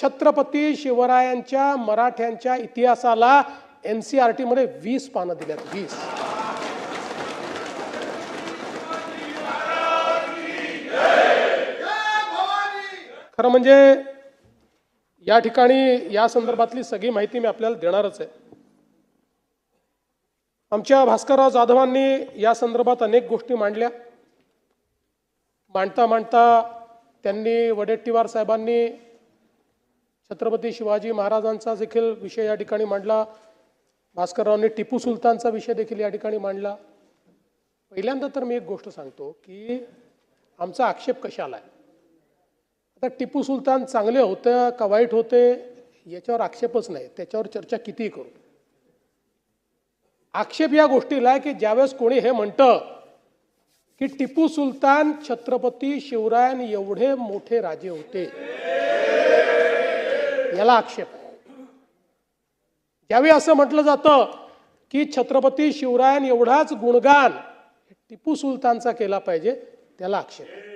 छत्रपती शिवरायांच्या मराठ्यांच्या इतिहासाला NCERT मध्ये 20 पानं दिल्यात. 20. खरं म्हणजे या ठिकाणी या संदर्भातली सगळी माहिती मी आपल्याला देणारच आहे. आमच्या भास्करराव जाधवांनी या संदर्भात अनेक गोष्टी मांडल्या. मांडता त्यांनी वडेट्टीवार साहेबांनी छत्रपती शिवाजी महाराजांचा देखील विषय या ठिकाणी मांडला. भास्कररावने टिपू सुलतानचा विषय देखील या ठिकाणी मांडला. पहिल्यांदा तर मी एक गोष्ट सांगतो की आमचा आक्षेप कशाला आहे. आता टिपू सुलतान चांगले होते का वाईट होते याच्यावर आक्षेपच नाही, त्याच्यावर चर्चा कितीही करू. आक्षेप या गोष्टीला आहे की ज्यावेळेस कोणी हे म्हणतं की टिपू सुलतान छत्रपती शिवरायां एवढे मोठे राजे होते, याला आक्षेप आहे. ज्यावेळी असं म्हटलं जातं की छत्रपती शिवरायां एवढाच गुणगान टिपू सुलतानचा केला पाहिजे, त्याला आक्षेप आहे.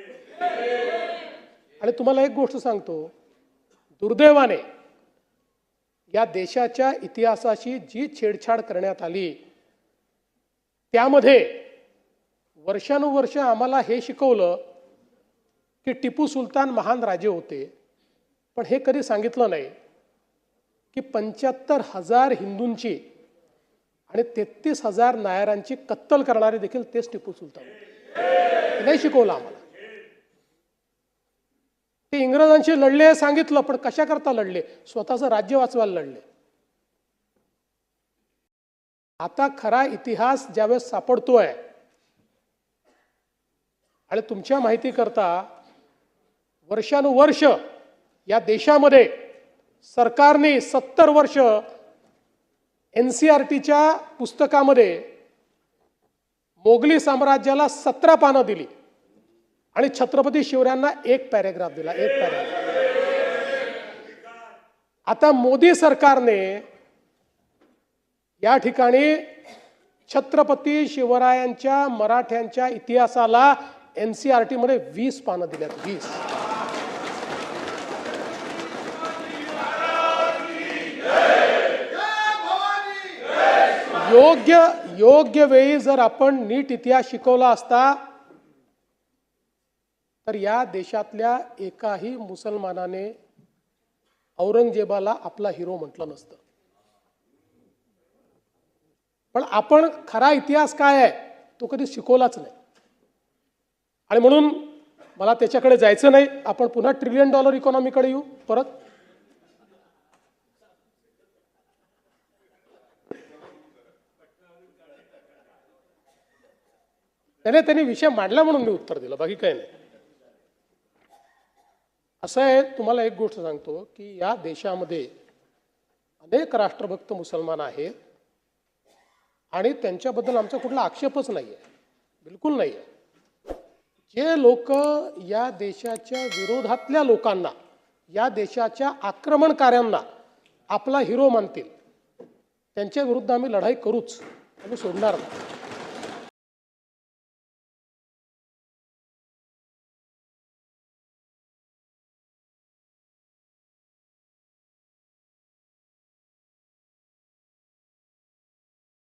आणि तुम्हाला एक गोष्ट सांगतो, दुर्दैवाने या देशाच्या इतिहासाशी जी छेडछाड करण्यात आली त्यामध्ये वर्षानुवर्ष आम्हाला हे शिकवलं की टिपू सुलतान महान राजे होते, पण हे कधी सांगितलं नाही की 75,000 हिंदूंची आणि 33,000 नायरांची कत्तल करणारे देखील तेच टिपू सुलतान होते. नाही शिकवलं आम्हाला. ते इंग्रजांशी लढले सांगितलं, पण कशा करता लढले? स्वतःचं राज्य वाचवायला लढले. आता खरा इतिहास ज्यावेळेस सापडतोय आणि तुमच्या माहिती करता वर्षानुवर्ष या देशामध्ये सरकारने 70 वर्ष NCERTच्या पुस्तकामध्ये मोगली साम्राज्याला 17 पानं दिली आणि छत्रपती शिवरायांना 1 पॅरेग्राफ दिला. 1 पॅरेग्राफ. आता मोदी सरकारने या ठिकाणी छत्रपती शिवरायांच्या मराठ्यांच्या इतिहासाला NCERT मध्ये 20 पानं दिल्यात. 20. योग्य वेळी जर आपण नीट इतिहास शिकवला असता तर या देशातल्या एकाही मुसलमानाने औरंगजेबाला आपला हिरो म्हटलं नसतं. पण आपण खरा इतिहास काय आहे तो कधी शिकवलाच नाही. आणि म्हणून मला त्याच्याकडे जायचं नाही. आपण पुन्हा $1 ट्रिलियन इकॉनॉमीकडे येऊ परत. त्यांनी विषय मांडला म्हणून मी उत्तर दिलं, बाकी काही नाही. असं आहे, तुम्हाला एक गोष्ट सांगतो की या देशामध्ये अनेक राष्ट्रभक्त मुसलमान आहेत आणि त्यांच्याबद्दल आमचा कुठला आक्षेपच नाही आहे, बिलकुल नाही आहे. जे लोक या देशाच्या विरोधातल्या लोकांना, या देशाच्या आक्रमणकार्यांना आपला हिरो मानतील त्यांच्या विरुद्ध आम्ही लढाई करूच, आम्ही सोडणार नाही.